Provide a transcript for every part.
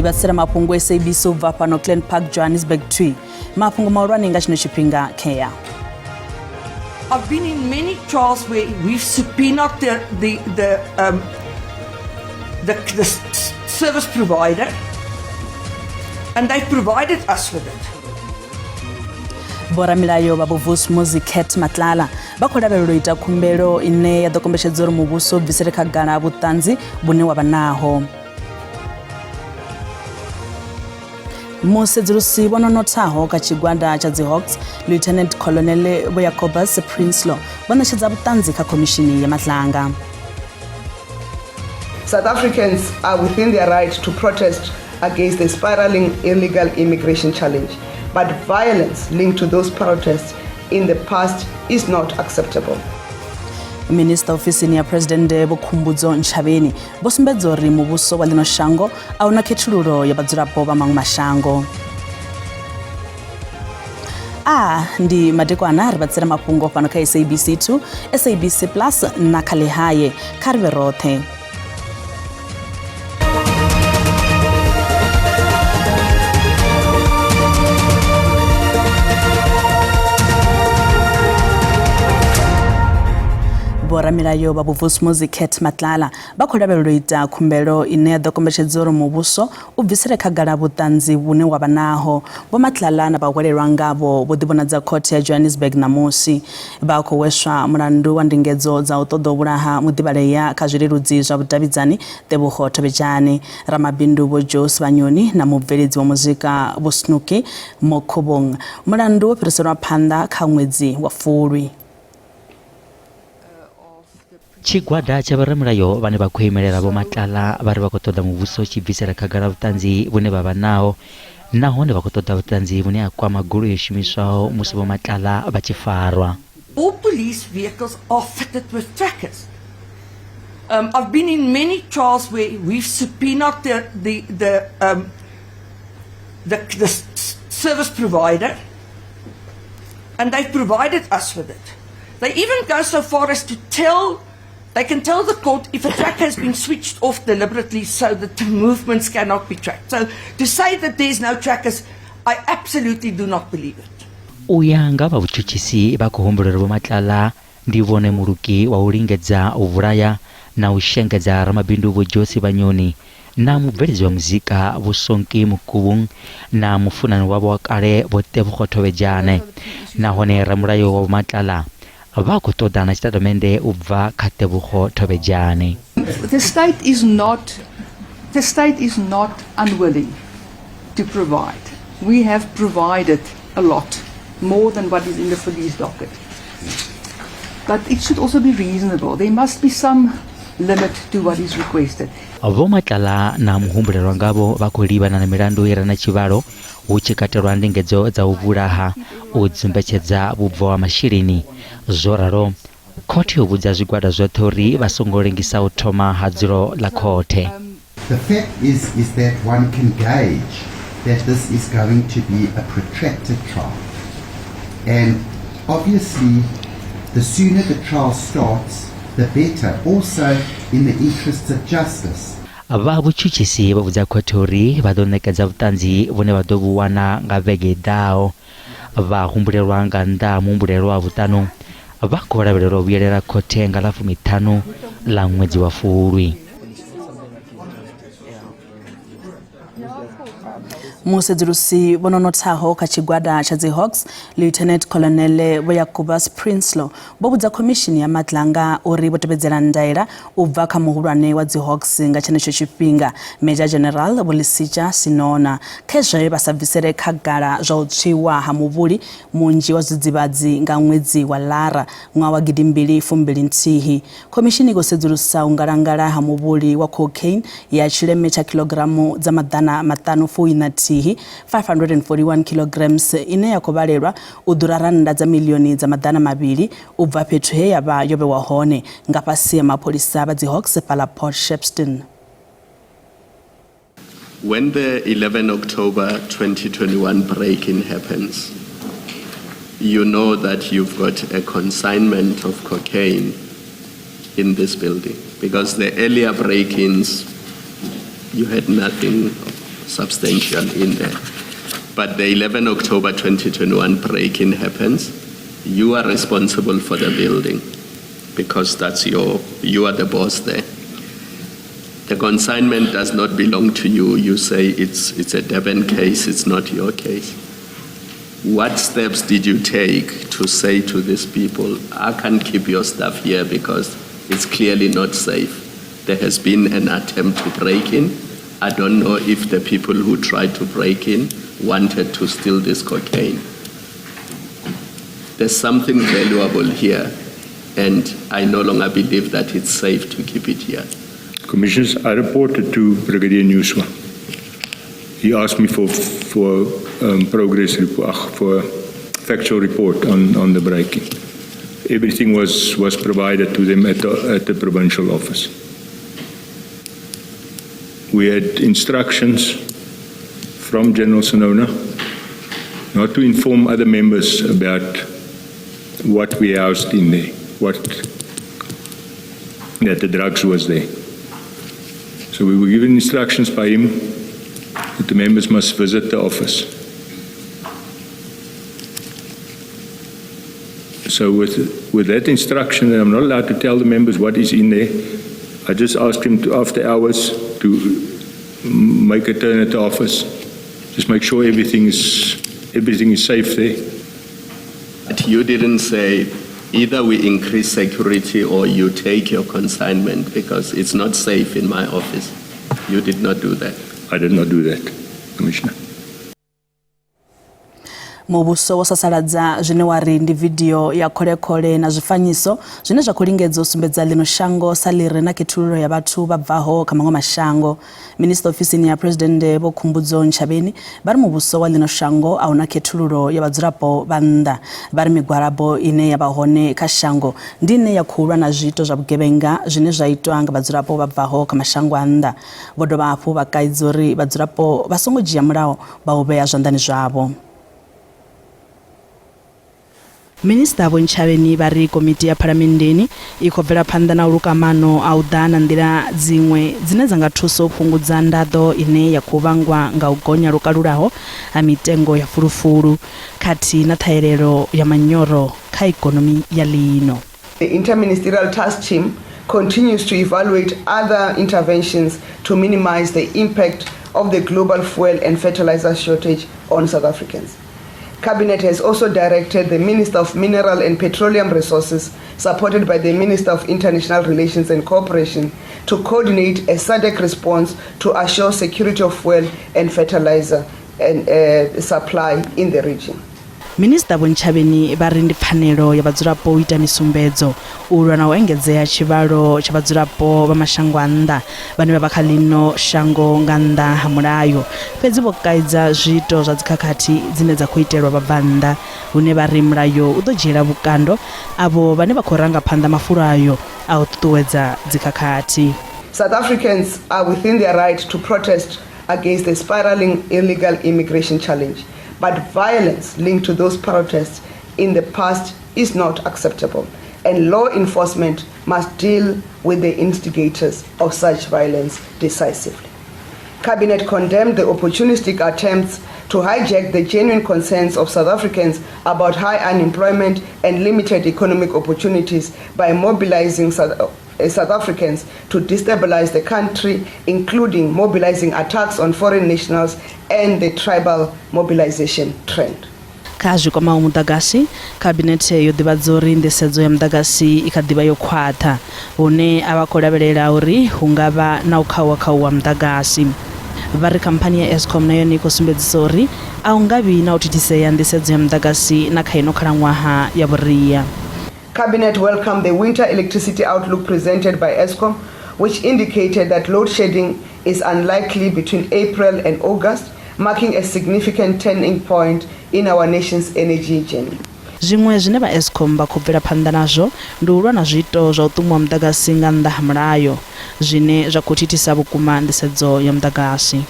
batsira Mafhungo SABC ubva pano Glen Park Johannesburg 2 Mafhungo maurani nga chino chipinga Kenya. I've been in many trials where we've subpoenaed the service provider and they've provided us with it. Bora milayo babuvusi Muziket Matlala bakholavelo ita khumbelo ine ya dokombeshedzero mubuso bvisere khagala butanzi bune wabanaho. Musedzulusi bononothaho ka chigwanda cha Hawks Lieutenant Colonel Boyakobas Prinsloo bonashedza butanzi ka komishini ya Matlanga. South Africans are within their right to protest against the spiraling illegal immigration challenge, but violence linked to those protests in the past is not acceptable. Minister ofisini ya President Bukhumbudzo Nchaveni bosumbedzo ri mubuso wa lino shango auna khethululo ya badzulapo ba mangu mashango. Ndi madekwana ri batsira Mafhungo pano ka SABC 2 SABC Plus na khale haye kharbe rothe. Bora milayo babuvusi Muziket Matlala bakholavelo ita khumbelo ine ya dokombeshedzero mubuso ubvisere khagala butanzi bune wabanaho bo Matlala na bawelelwa ngabo bodibonadza court ya Johannesburg namusi bakho weswa mulandu wa ndingedzo za utodobulaha mudibaleya kazwileludzi zwa budavhidzani Tebogo Thobejane ramabindu bo Jos Banyoni na mubveledzi wa muzika bo Snuki Mokhobong mulandu wo phirisirwa phanda kha ṅwedzi wa Fulwi. Chigwada cha baramulayo bane bakhoimelela bo Matlala bari bakotoda mubuso chibvisera khagala butanzi bune babanaho nahone bakotoda butanzi bune akwa magulu yeshimiswaho musi bo Matlala bachifarwa. All police vehicles are fitted with trackers. I've been in many trials where we've subpoenaed the service provider and they've provided us with it. They even go so far as to they can tell the court if a tracker has been switched off deliberately so that the movements cannot be tracked. So to say that there's no trackers, I absolutely do not believe it. Uyanga babuchuchisi bakuhombolera bo Matlala ndivone muruki wa ulingedza uvulaya na ushengedza ramabindu bo Josi Banyoni na mubveledzi wa muzika busonki Mukubung na mufunani wabo wakale bo Tebogo Thobejane nahone ramulayo wa Matlala abakotoda na statement ubva kha Tebogo Thobejane. The state is not unwilling to provide. We have provided a lot more than what is in the police docket. But it should also be reasonable. There must be some limit to what is requested. Abo Matlala na muhumbulelwa ngabo bakulibana na milandu irana chivalo uchikaterwa ndingedzo za uvulaha udzimbechedza bubva wa mashirini zoraro koti ubudza zwigwada zwoṱhe uri vasongolengisa u thoma hadzilo la khothe. The fact is that one can gauge that this is going to be a protracted trial, and obviously the sooner the trial starts the better, also in the interests of justice. Ababuchuchisi bavuza khothe uri badonekeza butanzi bune badobuwana nga vege dao bahumbulelwa nga nda mumbulelwa butano bakolavelo buyelera khothe nga 15 la ṅwedzi wa Fulwi. Musedzulusi bononothaho ka chigwada cha Hawks Lieutenant Colonel Boyakobas Prinsloo bobudza commission ya Matlanga uri botebedzela ndaela ubva kha muhulwane wa Hawks nga chenecho chipinga Major General Bolisija Sinona khezwe basabvisere khagala zwa utshiwa ha muvhuli munji wa zwidzivhadzi nga ṅwedzi wa Lara ṅwaha 2023. Commission igosedzulusa ungalangala ha muvhuli wa cocaine ya chileme cha kilogramu za madana matano fuinati 541 kilograms ine yakobalelwa uduraranda za milioni za madana mabili ubva pethu he yaba yobe wahone ngapasi ya mapolisa ba Hawks pala Port Shepstone. When the 11 October 2021 break-in happens, you know that you've got a consignment of cocaine in this building, because the earlier break-ins, you had nothing substantial in there. But the 11 October 2021 break-in happens. You are responsible for the building because you are the boss there. The consignment does not belong to you. You say it's a Devon case, it's not your case. What steps did you take to say to these people, I can't keep your stuff here because it's clearly not safe? There has been an attempt to break in. I don't know if the people who tried to break in wanted to steal this cocaine. There's something valuable here, and I no longer believe that it's safe to keep it here. Commissioners, I reported to Brigadier Newswa. He asked me for progress report, for factual report on the break-in. Everything was provided to them at the provincial office. We had instructions from General Sonona not to inform other members about what we housed in there, that the drugs was there. So we were given instructions by him that the members must visit the office. So with that instruction, and I'm not allowed to tell the members what is in there, I just asked him to, after hours, to make a turn at the office, just make sure everything is safe there. But you didn't say either we increase security or you take your consignment because it's not safe in my office. You did not do that. I did not do that, Commissioner. Mubuso wasasaladza zvine wari ndi video ya kholekole na zvifanyiso zvine zvakulingedza usumbedza lino shango salire na ketululo ya bathu babvaho kamango mashango. Minister ofisini ya President Bo Khumbudzo Nchabeni bari mubuso wa lino shango auna ketululo ya badzulapo banda bari migwarabo ine ya bahone ka shango ndine ya khulwa na zwito zwa bugebenga zvine zvaitwa nga badzulapo babvaho kamashango anda bodo bapo bakaidzori badzulapo basongo dzhia mulayo baobeya zwanḓani zwavo. Minister Bo Nchabeni bari komiti ya paramendeni ikobvela phanḓa na ulukamano a u ḓa na nḓila dziṅwe dzine dza nga thusa u phungudza ndaḓo ine ya khou vhangwa nga u gonya lukalulaho ha mitengo ya fulufulu khathihi na ṱhahelelo ya manyoro kha ikonomi ya lino. The Interministerial Task Team continues to evaluate other interventions to minimize the impact of the global fuel and fertilizer shortage on South Africans. Cabinet has also directed the Minister of Mineral and Petroleum Resources, supported by the Minister of International Relations and Cooperation, to coordinate a SADC response to assure security of fuel and fertilizer and supply in the region. Minister Bo Nchabeni bari ndi pfanelo ya badzulapo u ita misumbedzo ulwa na u engedzea tshivhalo tsha badzulapo vha mashango a nnḓa vhane vha vha kha lino shango nga nnḓa ha mulayo fhedzi vho kaidza zwito zwa dzikhakhathi dzine dza khou itelwa vhabvannḓa hune vha ri mulayo u ḓo dzhiela vhukando avho vhane vha khou ranga phanḓa mafulo ayo a u ṱuṱuwedza dzikhakhathi. South Africans are within their right to protest against the spiraling illegal immigration challenge. But violence linked to those protests in the past is not acceptable, and law enforcement must deal with the instigators of such violence decisively. Cabinet condemned the opportunistic attempts to hijack the genuine concerns of South Africans about high unemployment and limited economic opportunities by mobilizing South Africans to destabilize the country, including mobilizing attacks on foreign nationals and the tribal mobilization trend. Kazi kwa mudagasi, kabinete yo ḓivhadzori nḓisedzo ya mudagasi ikhaḓivha yo khwaṱha hune avhakolavhelela uri hungavha na u khauwa mudagasi. Vari kampani ya Eskom nayo ni khou sumbedzisa uri a hu ngavhi na u thithisea nḓisedzo ya mudagasi na kha ino khalaṅwaha ya vhuria. Cabinet welcomed the winter electricity outlook presented by Eskom, which indicated that load shedding is unlikely between April and August, marking a significant turning point in our nation's energy journey. Zwiṅwe zwine vha Eskom vha khou bvela phanḓa nazwo ndi u lwa na zwiito zwa u ṱumuwa mudagasi nga nnḓa ha mulayo zwine zwa khou thithisa vhukuma nḓisedzo ya mudagasi.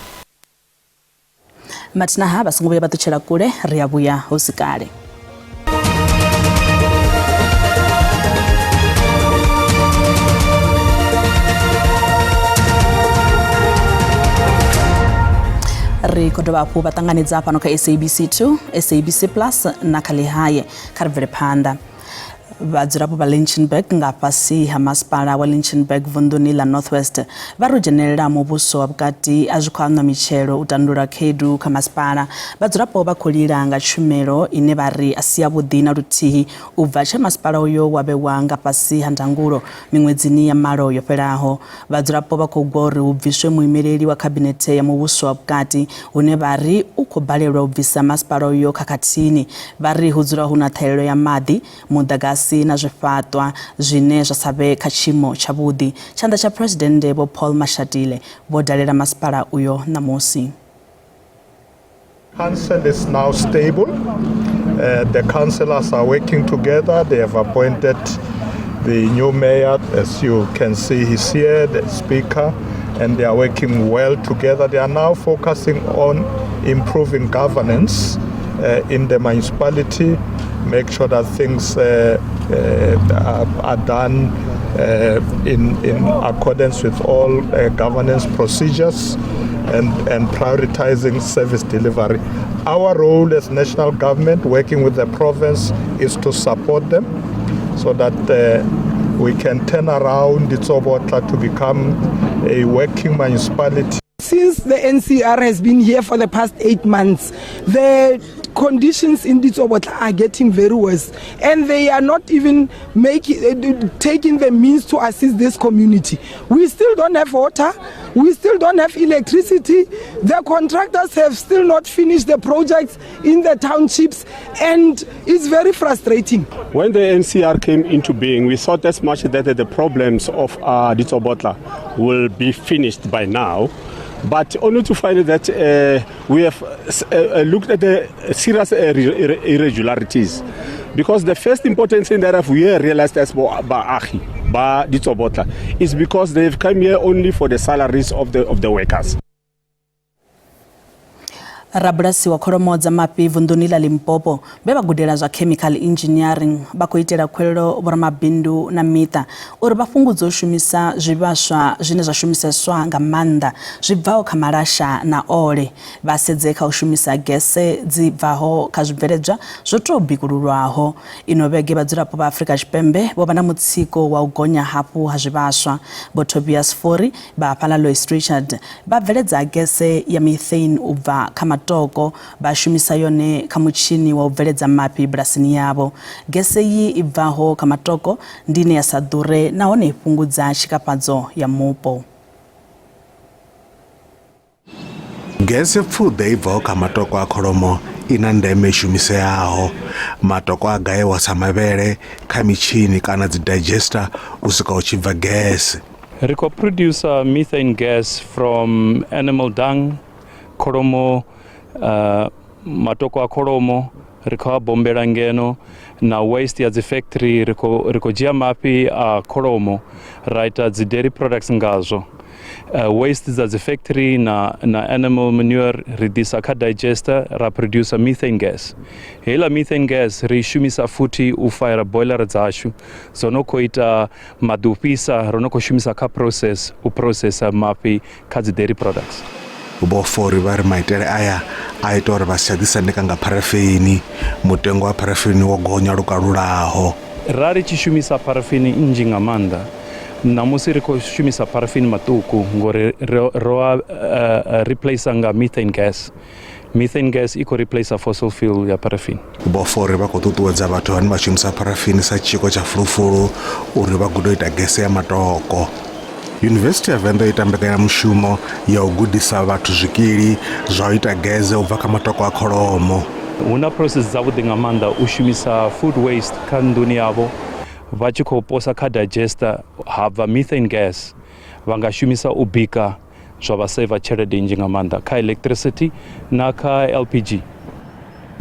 Matinaha vha songo vhuya vha ṱutshela kule ri a vhuya hu si kale. uri kho dovha hafhu vha ṱanganedza fhano kha SABC 2, SABC Plus na kha Lihaye kha ri bvele phanḓa. Vhadzulapo vha Lynchburg nga fhasi ha masipala wa Lynchburg vunḓuni ḽa Northwest vha ri dzhenelela muvhuso wa vhukati a zwi khou anwa mitshelo u tandulula khaedu kha masipala. Vhadzulapo vha khou lila nga tshumelo ine vha ri a si yavhuḓi na luthihi u bva tshe masipala uyo wa vhewa nga fhasi ha ndangulo miṅwedzini ya malo yo fhelaho. Vhadzulapo vha khou gwa uri hu bviswe muimeleli wa khabinethe ya muvhuso wa vhukati hune vha ri u khou balelwa u bvisa masipala uyo khakhathini. Vha ri hu dzula hu na ṱhahelelo ya maḓi, muḓagasi na zwifhaṱwa zwine zwa sa vhe kha tshiimo tshavhuḓi. Tshanḓa tsha Presidente Vho Paul Mashatile vho dalela masipala uyo ṋamusi. Council is now stable. The councillors are working together. They have appointed the new mayor, as you can see he's here, the speaker, and they are working well together. They are now focusing on improving governance in the municipality, make sure that things are done in accordance with all governance procedures and prioritizing service delivery. Our role as national government, working with the province, is to support them so that we can turn around Tshivenda to become a working municipality. Since the NCR has been here for the past 8 months, the conditions in Tshivenda are getting very worse, and they are not even taking the means to assist this community. We still don't have water, we still don't have electricity, the contractors have still not finished the projects in the townships, and it's very frustrating. When the NCR came into being, we thought as much that the problems of Tshivenda will be finished by now. But only to find that we have looked at the serious irregularities. Because the first important thing that we realized as Tshivenda is because they've come here only for the salaries of the workers. Rabulasi wa kholomo dza mafhi vunḓuni ḽa Limpopo vhe vha gudela zwa chemical engineering vha khou itela khuwelelo vhoramabindu na miṱa uri vha fhungudze u shumisa zwivhaswa zwine zwa shumiseswa nga maanḓa zwi bvaho kha malasha na ole. Vha sedze kha u shumisa gese dzi bvaho kha zwibveledzwa zwo tou bikululwaho. Ino vhege vhadzulapo vha Afrika Tshipembe vho vha na mutsiko wa u gonya hafhu ha zwivhaswa. Vho Tobias Fori vha fhaḽa Lois Richard vha bveledza gese ya methane u bva kha toko ba shumisa yone kha mutshini wa u bveledza mafhi bulasini yavho. Gese yi i bvaho kha matoko ndine ya sa ḓure nahone i fhungudza tshikafhadzo ya mupo. Gese pfuḓe i bvaho kha matoko a kholomo ina ndeme shumiseaho. Matoko a gayiwa sa mavhele kha mitshini kana dzi digester u swika u tshi bva gese. Ri khou produce methane gas from animal dung, kholomo, matoko a kholomo ri khou a bombela ngeno na waste ya dzi factory ri khou dzhia mafhi a kholomo ra ita dzi dairy products ngazwo. Waste dza dzi factory na animal manure ri disa kha digester ra produce methane gas. Heiḽa methane gas ri shumisa futhi u fire boiler dzashu dzo no khou ita maḓi u fhisa ro no khou shumisa kha process u processa mafhi kha dzi dairy products. Vho Fori vha ri maitele aya a ita uri vha si tsha ḓisendeka nga pharafeni, mutengo wa pharafeni wo gonya lukalulaho. Ra ri tshi shumisa pharafeni nnzhi nga maanḓa namusi ri khou shumisa pharafeni maṱuku ngori ro replace nga methane gas. Methane gas i khou replace fossil fuel ya pharafeni. Vho Fori vha khou ṱuṱuwedza vhathu vhane vha shumisa pharafeni sa tshiko tsha fulufulu uri vha gude u ita gese ya matoko. University ya Venda ita mbekanyamushumo ya u gudisa vhathu zwikili zwa u ita gese u bva kha matoko a kholomo. Hu na process dzavhuḓi nga maanḓa u shumisa food waste kha nḓuni yavho vha tshi khou posa kha digester ha bva methane gas vha nga shumisa u bika zwa vha save tshelede nnzhi nga maanḓa kha electricity na kha LPG.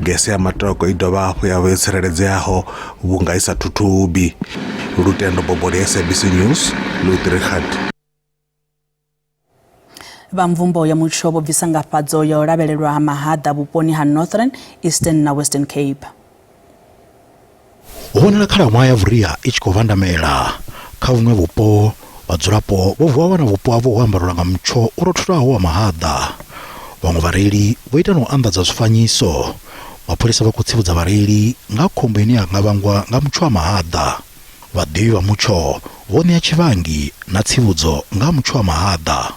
Gese ya matoko i dovha hafhu ya vha yo tsireledzeaho vhunga i sa thuthubi. Lutendo Bobole, SABC News, Lutrichat. Vha mvumbo ya mutsho vho bvisa ngafhadzo ya u lavhelelwa ha mahaḓa vhuponi ha Northern, Eastern na Western Cape. Hu vhonala khalaṅwaha ya vhuria i tshi khou vandamela kha vhuṅwe vhupo vhadzulapo vho vuwa wana vhupo havho ho ambarelwa nga mutsho u rotholaho wa mahaḓa. vamwe vareili voita no anḓadza zwifanyiso mapholisa vha khou tsivhudza vhareili nga khombo ine ya nga vhangwa nga mutsho wa mahaḓa. Vhaḓivhi vha mutsho vho ṋea tshivhangi na tsivhudzo nga mutsho wa mahaḓa.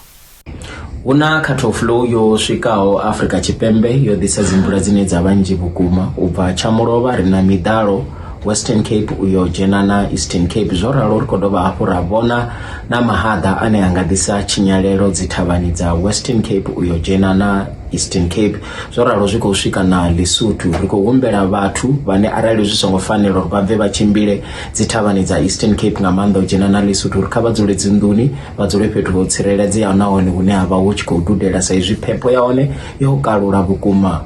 Huna khathoflo yo swikaho Afrika Tshipembe yo ḓisa dzimvula dzine dza vha nnzhi vhukuma u bva Tshamulovha ri na miḓalo Western Cape uyo dzhena na Eastern Cape zwo ralo ri khou dovha hafhu ra vhona na mahaḓa ane a nga ḓisa tshinyalelo dzi thavhani dza Western Cape uyo dzhena na Eastern Cape zwo ralo zwi khou swika na Lesotho. Ri khou humbela vhathu vhane arali zwi songo fanela uri vha bve vha tshimbile dzi thavhani dza Eastern Cape nga maanḓa u dzhena na Lesotho uri kha vha dzule dzinḓuni vha dzule fhethu ho tsireledzeaho nahone hune ha vha hu tshi khou dudela sa izwi phepho ya hone yo kalula vhukuma.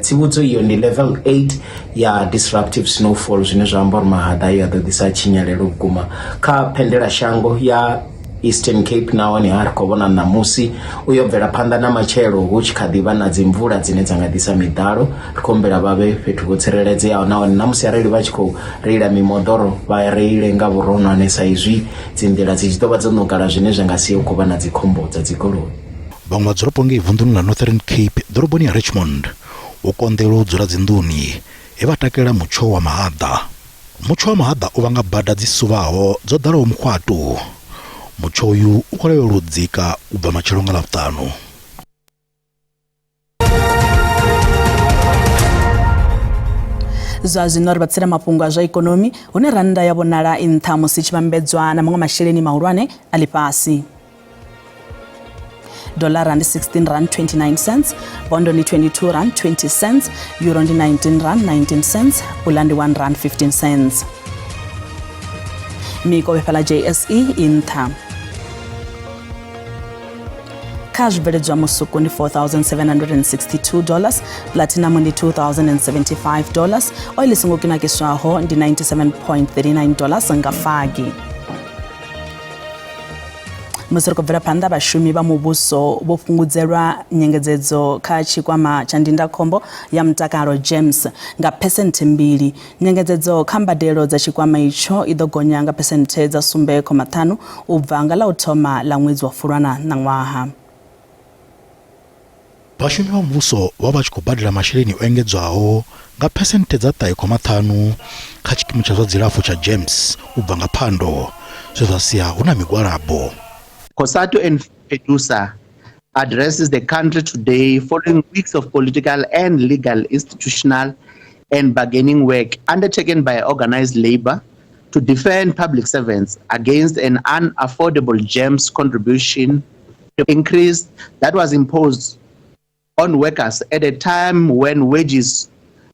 Tsivhudzo iyo ndi level 8 ya disruptive snowfall zwine zwa amba uri mahaḓa ayo a ḓo ḓisa tshinyalelo vhukuma kha phendela shango ya Eastern Cape nahone ha ri khou vhona ṋamusi uyo bvela phanḓa na matshelo hu tshi kha ḓivha na dzimvula dzine dza nga ḓisa miḓalo. Ri khou humbela vha vhe fhethu ho tsireledzeaho nahone ṋamusi arali vha tshi khou reila mimoḓoro vha reile nga vhuronwane sa izwi dzi nḓila dzi tshi ḓo vha dzo nukala zwine zwa nga sia hu khou vha na dzikhombo dza dzigoloi. Vhaṅwe vhadzulapo ngei vunḓuni ḽa Northern Cape ḓoroboni ya Richmond u konḓelwa u dzula dzinḓuni he vha takalela mutsho wa mahaḓa. Mutsho wa mahaḓa u vhanga bada dzi suvaho dzo ḓalaho mukhwaṱu. Mutsho uyu u khou lavhelelwa u dzika u bva matshelo nga Ḽavhuṱanu. Zwa zwino ri vhatsira mafhungo a zwa ikonomi hune rannda ya vhonala i nṱha musi tshi vhambedzwa na maṅwe masheleni mahulwane a ḽifhasi. Dollar ndi 16 rand 29 cents, pound ndi 22 rand 20 cents, euro ndi 19 rand 19 cents, pula ndi 1 rand 15 cents. Mikovhe fhala JSE i nṱha. Kha zwibveledzwa musuku ndi $4,762, platinum ndi $2,075, oil songo kunakiswaho ndi $97.39 nga fagi. Musi ri khou bvela phanḓa vhashumi vha muvhuso vho fhungudzelwa nyengedzedzo kha tshikwama tsha ndindakhombo ya mutakalo James nga phesenthe 2. Nyengedzedzo kha mbadelo dza tshikwama itsho i ḓo gonya nga phesenthe dza 7.5 u bva nga ḽa u thoma ḽa ṅwedzi wa Fulwana na ṅwaha. Vhashumi vha muvhuso vha vha tshi khou badela masheleni o engedzwaho nga phesenthe dza 3.5 kha tshikimu tsha zwa dzilafho tsha James u bva nga Phando zwe zwa sia hu na migwalabo. COSATU and FEDUSA addresses the country today following weeks of political and legal, institutional and bargaining work undertaken by organized labor to defend public servants against an unaffordable GEMS contribution increase that was imposed on workers at a time when wages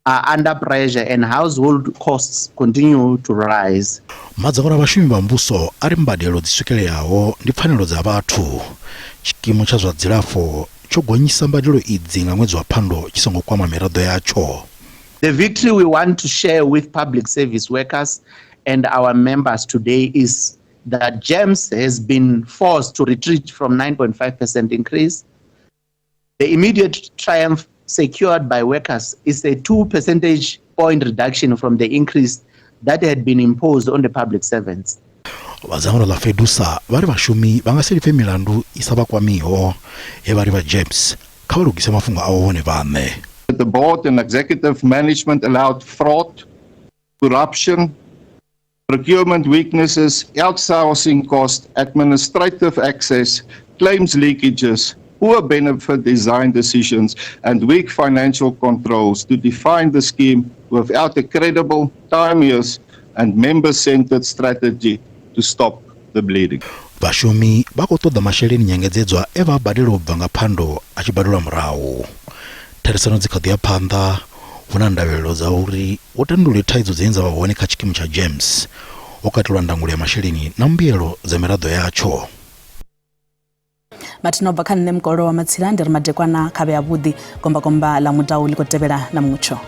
are under pressure and household costs continue to rise. Madzangano a vhashumi vha muvhuso ari mbadelo dzi swikeleaho ndi pfanelo dza vhathu. Tshikimu tsha zwa dzilafho tsho gonyisa mbadelo idzi nga ṅwedzi wa Phando tshi songo kwama miraḓo yatsho. The victory we want to share with public service workers and our members today is that GEMS has been forced to retreat from 9.5% increase. The immediate triumph secured by workers is a 2 percentage point reduction from the increase that had been imposed on the public servants. Vhadzangano ḽa FEDUSA vari vhashumi vha nga si lifhe milandu i sa vha kwamiho he vari vha GEMS kha vha lugise mafhungo avho vhone vhaṋe. The board and executive management allowed fraud, corruption, procurement weaknesses, outsourcing cost, administrative access, claims leakages, poor benefit design decisions and weak financial controls to define the scheme without a credible, timeous and member-centered strategy to stop the bleeding. Vhashumi vha khou ṱoḓa masheleni nyengedzedzwa e vha badela u bva nga Phando a tshi badelwa murahu. Therisano dzi kha ḓi ya phanḓa hu na ndavhelelo dza uri hu tandulwe thaidzo dzine dza vha hone kha tshikimu tsha GEMS ho katelwa ndangulo ya masheleni na mbuyelo dza miraḓo yatsho. Matino bva kha nṋe mukolo wa Matsila ndi ri madekwana khavhe a vhuḓi kombakomba ḽa mudau ḽi khou tevhela na mutsho.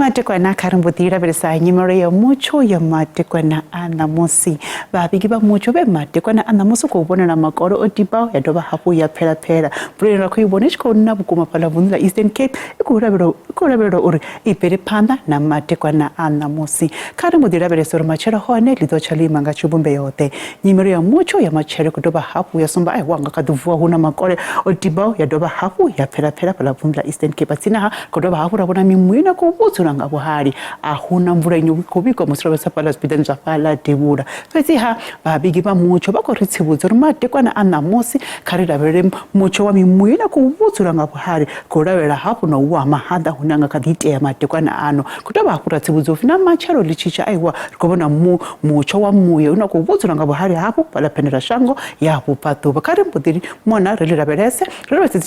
matekwana karimbutira beresa nyimero ya mucho ya matekwana anamosi babigi ba mucho be matekwana anamosi ko bonana makoro otipa ya doba hapo ya pera pera brera ko ibonish ko na bukuma pala vunila Eastern Cape ikurabero uri ipere panda na matekwana anamosi karimbutira beresa machero hone lido chali manga chubumbe yote nyimero ya mucho ya machero ko doba hapo ya somba ai wanga kaduvua huna makore otipa ya doba hapo ya pera pera pala vunila Eastern Cape atsina ko doba hapo rabona mimwina ko butsura buhari ahuna mvura inyukubiko musoro sapala hospital zapala tebura fetsi ha babigi ba mucho bakoritsebuzo rumatekwana anamosi karira bere mucho wa mimwina kubutsura ngabuhari korawera hapo no wa mahada hunanga kadite ya matekwana ano kutaba akuratsebuzo fina macharo lichicha aiwa kubona mucho wa muye una kubutsura ngabuhari hapo pala penera shango ya hapo pato bakari mbudiri mona relira berese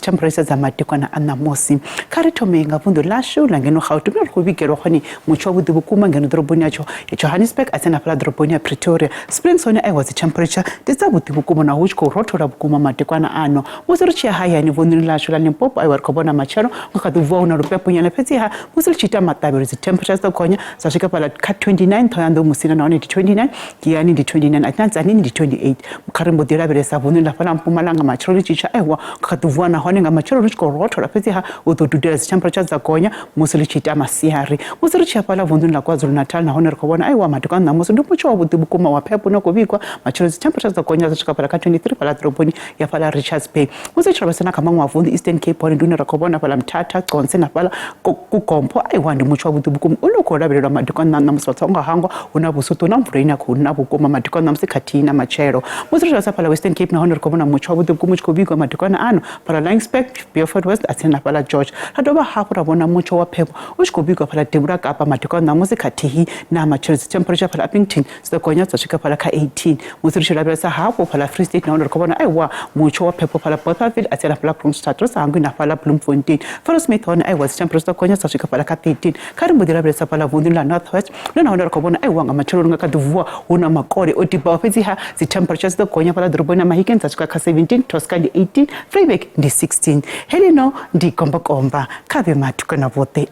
temperature za matekwana anamosi karitomenga vundo lasho langeno khautumira kubigero khoni mucho budu bukuma ngeno droboni yacho Johannesburg atena pala droboni ya Pretoria Springs on was the temperature tsabudu bukuma na huchko rotora bukuma matekwana ano musirichi haya ni vunini la shula Limpopo ai warkobona macharo ngakaduvua una rupepo nyana peti ha musirichi ta matabiri the temperatures za konya zashika pala 29 thoyando musina na 29 kiani ndi 29 atanzania ndi 28 mkarimbo dira beresa vunini la pala Mpumalanga macharo lichicha aiwa ngakaduvua na hone ngamacharo ruchko rotora peti ha udududira the temperatures za konya musirichi ta masiari musirichi pala vunini la KwaZulu Natal na hone rkobona aiwa matekwana na musu ndumucho wa budu bukuma wa pepo no kubikwa macharo the temperatures za konya zashika pala 23 pala droboni ya pala Richards Bay musichabasana kama mwavundi Eastern Cape pone ndune rakobona pala Mthatha Conse na pala kukompo aiwandi mucho wabudubukum unokorabirwa matekwana na muswatsonga hangwa unabusuto na mvurina kuna bukoma matekwana msikathina machero musichabasa pala Western Cape na hone rkobona mucho wabudubukum muchikobikwa matekwana ano pala Langsberg Beaufort West atsena pala George hadoba hapo rabona mucho wa pepo uchikobikwa pala Debura Kapa matekwana musikathihi na machero temperature pala Appington sikonya tsashika pala ka 18 musichabasa hapo pala Free State na hone rkobona aiwa mucho wa pepo pala Bothaville atsena pala Kroonstad sangu na pala Bloemfontein Forest Smith hone aiwa temperature konya tsashika pala ka 13 karimbudira beresa pala vundila Northwest lona hone rkobona aiwa ngamachero ngakaduvua una makore otipa fetsi ha the temperatures the konya pala drobona Mahikeng tsashika ka 17 Toscana 18 Vryburg ndi 16 helino ndi komba kabe matukana vote